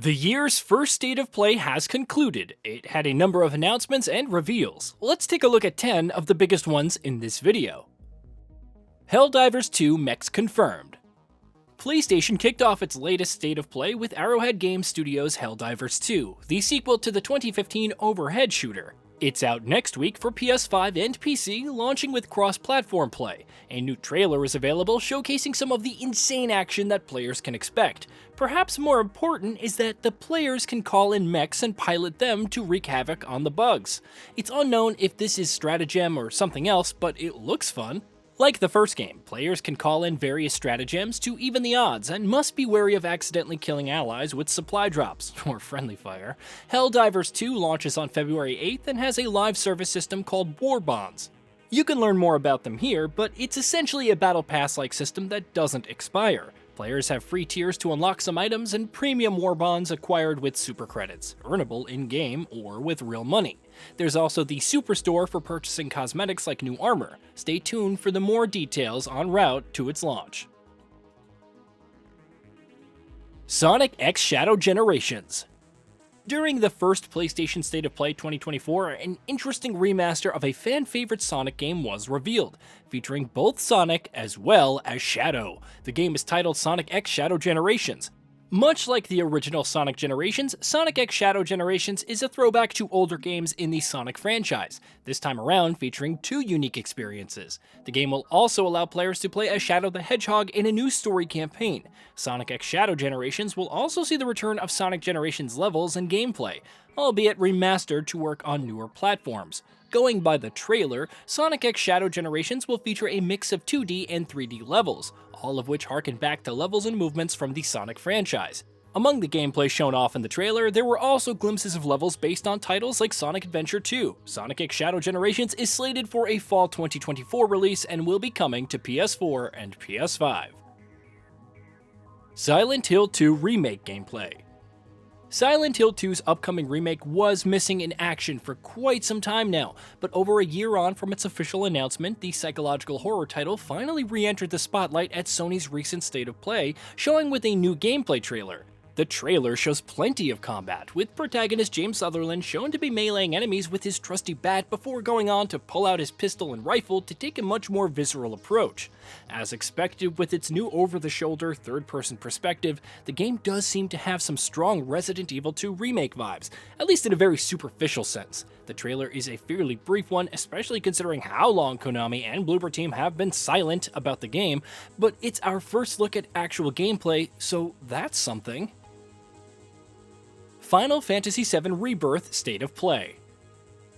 The year's first State of Play has concluded. It had a number of announcements and reveals. Let's take a look at 10 of the biggest ones in this video. Helldivers 2 mechs confirmed. PlayStation kicked off its latest State of Play with Arrowhead Game Studios' Helldivers 2, the sequel to the 2015 overhead shooter. It's out next week for PS5 and PC, launching with cross-platform play. A new trailer is available showcasing some of the insane action that players can expect. Perhaps more important is that the players can call in mechs and pilot them to wreak havoc on the bugs. It's unknown if this is stratagem or something else, but it looks fun. Like the first game, players can call in various stratagems to even the odds and must be wary of accidentally killing allies with supply drops, or friendly fire. Helldivers 2 launches on February 8th and has a live service system called War Bonds. You can learn more about them here, but it's essentially a battle pass-like system that doesn't expire. Players have free tiers to unlock some items and premium war bonds acquired with super credits, earnable in-game or with real money. There's also the Superstore for purchasing cosmetics like new armor. Stay tuned for the more details en route to its launch. Sonic X Shadow Generations. During the first PlayStation State of Play 2024, an interesting remaster of a fan-favorite Sonic game was revealed, featuring both Sonic as well as Shadow. The game is titled Sonic X Shadow Generations. Much like the original Sonic Generations, Sonic X Shadow Generations is a throwback to older games in the Sonic franchise, this time around featuring two unique experiences. The game will also allow players to play as Shadow the Hedgehog in a new story campaign. Sonic X Shadow Generations will also see the return of Sonic Generations levels and gameplay, albeit remastered to work on newer platforms. Going by the trailer, Sonic X Shadow Generations will feature a mix of 2D and 3D levels, all of which harken back to levels and movements from the Sonic franchise. Among the gameplay shown off in the trailer, there were also glimpses of levels based on titles like Sonic Adventure 2. Sonic X Shadow Generations is slated for a fall 2024 release and will be coming to PS4 and PS5. Silent Hill 2 Remake gameplay. Silent Hill 2's upcoming remake was missing in action for quite some time now, but over a year on from its official announcement, the psychological horror title finally re-entered the spotlight at Sony's recent State of Play, showing with a new gameplay trailer. The trailer shows plenty of combat, with protagonist James Sutherland shown to be meleeing enemies with his trusty bat before going on to pull out his pistol and rifle to take a much more visceral approach. As expected with its new over-the-shoulder third-person perspective, the game does seem to have some strong Resident Evil 2 remake vibes, at least in a very superficial sense. The trailer is a fairly brief one, especially considering how long Konami and Bloober Team have been silent about the game, but it's our first look at actual gameplay, so that's something. Final Fantasy VII Rebirth State of Play.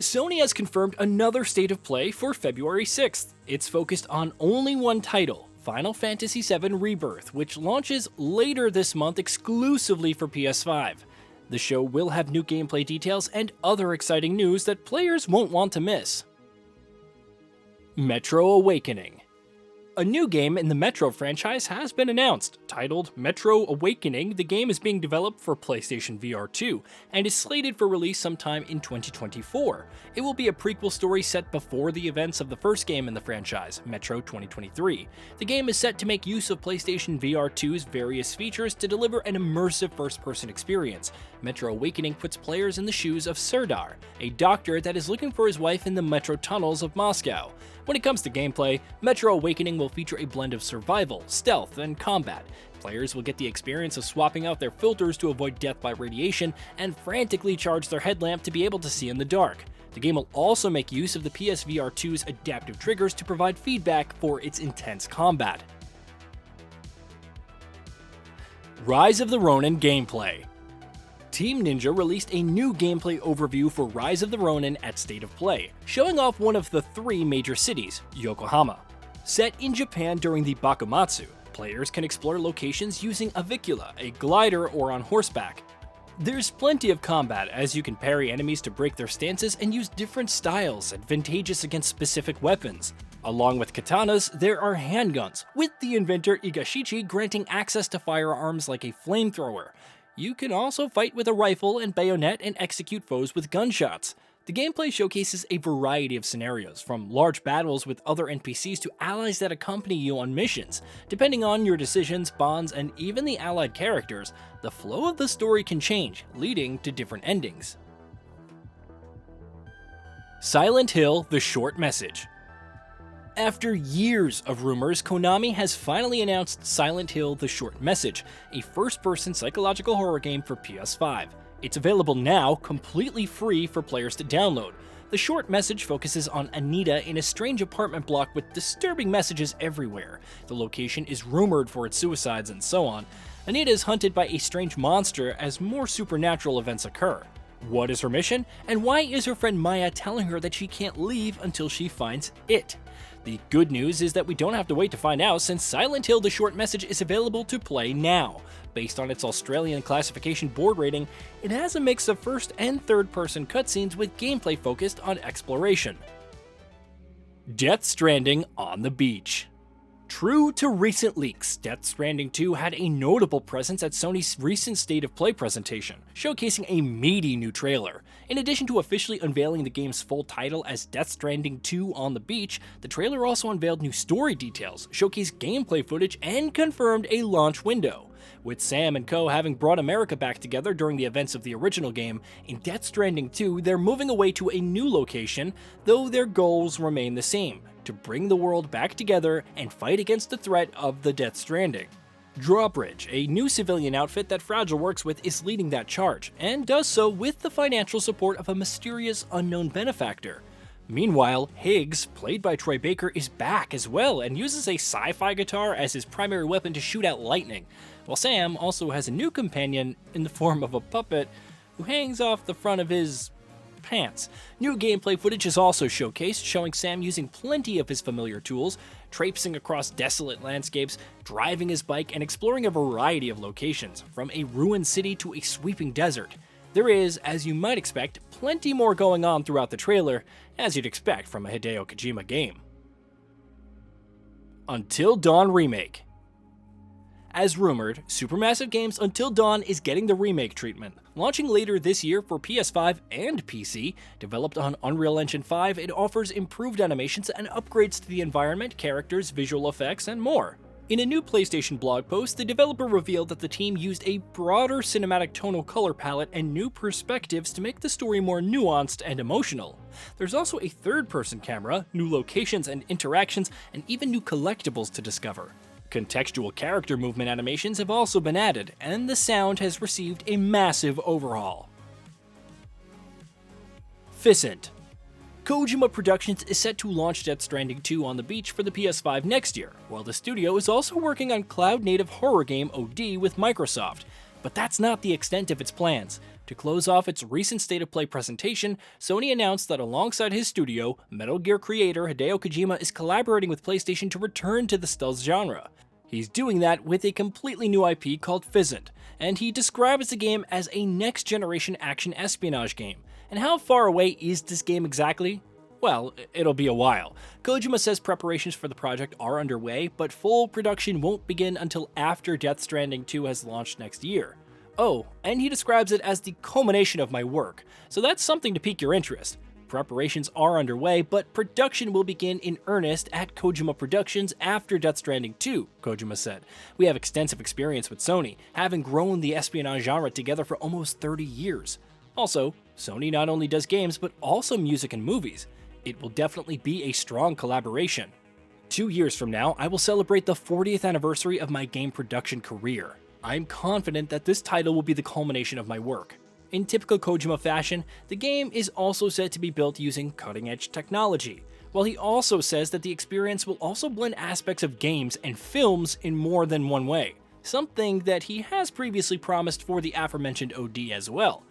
Sony has confirmed another State of Play for February 6th. It's focused on only one title, Final Fantasy VII Rebirth, which launches later this month exclusively for PS5. The show will have new gameplay details and other exciting news that players won't want to miss. Metro Awakening. A new game in the Metro franchise has been announced. Titled Metro Awakening, the game is being developed for PlayStation VR 2 and is slated for release sometime in 2024. It will be a prequel story set before the events of the first game in the franchise, Metro 2023. The game is set to make use of PlayStation VR 2's various features to deliver an immersive first-person experience. Metro Awakening puts players in the shoes of Serdar, a doctor that is looking for his wife in the metro tunnels of Moscow. When it comes to gameplay, Metro Awakening will feature a blend of survival, stealth, and combat. Players will get the experience of swapping out their filters to avoid death by radiation and frantically charge their headlamp to be able to see in the dark. The game will also make use of the PSVR 2's adaptive triggers to provide feedback for its intense combat. Rise of the Ronin gameplay. Team Ninja released a new gameplay overview for Rise of the Ronin at State of Play, showing off one of the three major cities, Yokohama. Set in Japan during the Bakumatsu, players can explore locations using avicula, a glider, or on horseback. There's plenty of combat, as you can parry enemies to break their stances and use different styles advantageous against specific weapons. Along with katanas, there are handguns, with the inventor Igashichi granting access to firearms like a flamethrower. You can also fight with a rifle and bayonet and execute foes with gunshots. The gameplay showcases a variety of scenarios, from large battles with other NPCs to allies that accompany you on missions. Depending on your decisions, bonds, and even the allied characters, the flow of the story can change, leading to different endings. Silent Hill: The Short Message. After years of rumors, Konami has finally announced Silent Hill: The Short Message, a first-person psychological horror game for PS5. It's available now, completely free for players to download. The short message focuses on Anita in a strange apartment block with disturbing messages everywhere. The location is rumored for its suicides and so on. Anita is hunted by a strange monster as more supernatural events occur. What is her mission? And why is her friend Maya telling her that she can't leave until she finds it? The good news is that we don't have to wait to find out, since Silent Hill: The Short Message is available to play now. Based on its Australian classification board rating, it has a mix of first and third person cutscenes with gameplay focused on exploration. Death Stranding on the beach. True to recent leaks, Death Stranding 2 had a notable presence at Sony's recent State of Play presentation, showcasing a meaty new trailer. In addition to officially unveiling the game's full title as Death Stranding 2 on the beach, the trailer also unveiled new story details, showcased gameplay footage, and confirmed a launch window. With Sam and co having brought America back together during the events of the original game, in Death Stranding 2 they're moving away to a new location, though their goals remain the same: to bring the world back together and fight against the threat of the Death Stranding. Drawbridge, a new civilian outfit that Fragile works with, is leading that charge, and does so with the financial support of a mysterious unknown benefactor. Meanwhile, Higgs, played by Troy Baker, is back as well and uses a sci-fi guitar as his primary weapon to shoot out lightning, while Sam also has a new companion in the form of a puppet who hangs off the front of his pants. New gameplay footage is also showcased, showing Sam using plenty of his familiar tools, traipsing across desolate landscapes, driving his bike, and exploring a variety of locations, from a ruined city to a sweeping desert. There is, as you might expect, plenty more going on throughout the trailer, as you'd expect from a Hideo Kojima game. Until Dawn Remake. As rumored, Supermassive Games' Until Dawn is getting the remake treatment. Launching later this year for PS5 and PC, developed on Unreal Engine 5, it offers improved animations and upgrades to the environment, characters, visual effects, and more. In a new PlayStation blog post, the developer revealed that the team used a broader cinematic tonal color palette and new perspectives to make the story more nuanced and emotional. There's also a third-person camera, new locations and interactions, and even new collectibles to discover. Contextual character movement animations have also been added, and the sound has received a massive overhaul. Physint. Kojima Productions is set to launch Death Stranding 2 on the beach for the PS5 next year, while the studio is also working on cloud-native horror game OD with Microsoft. But that's not the extent of its plans. To close off its recent State of Play presentation, Sony announced that alongside his studio, Metal Gear creator Hideo Kojima is collaborating with PlayStation to return to the stealth genre. He's doing that with a completely new IP called Physint, and he describes the game as a next-generation action espionage game. And how far away is this game exactly? Well, it'll be a while. Kojima says preparations for the project are underway, but full production won't begin until after Death Stranding 2 has launched next year. Oh, and he describes it as the culmination of my work, so that's something to pique your interest. Preparations are underway, but production will begin in earnest at Kojima Productions after Death Stranding 2, Kojima said. We have extensive experience with Sony, having grown the espionage genre together for almost 30 years. Also, Sony not only does games, but also music and movies. It will definitely be a strong collaboration. 2 years from now, I will celebrate the 40th anniversary of my game production career. I'm confident that this title will be the culmination of my work. In typical Kojima fashion, the game is also said to be built using cutting-edge technology, while he also says that the experience will also blend aspects of games and films in more than one way, something that he has previously promised for the aforementioned OD as well.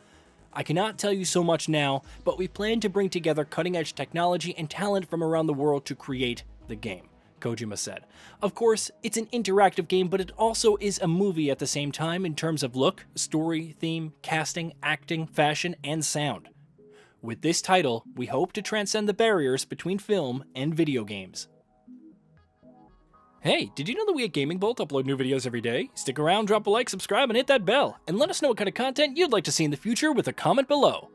I cannot tell you so much now, but we plan to bring together cutting-edge technology and talent from around the world to create the game, Kojima said. Of course, it's an interactive game, but it also is a movie at the same time in terms of look, story, theme, casting, acting, fashion, and sound. With this title, we hope to transcend the barriers between film and video games. Hey, did you know that we at GamingBolt upload new videos every day? Stick around, drop a like, subscribe, and hit that bell, and let us know what kind of content you'd like to see in the future with a comment below.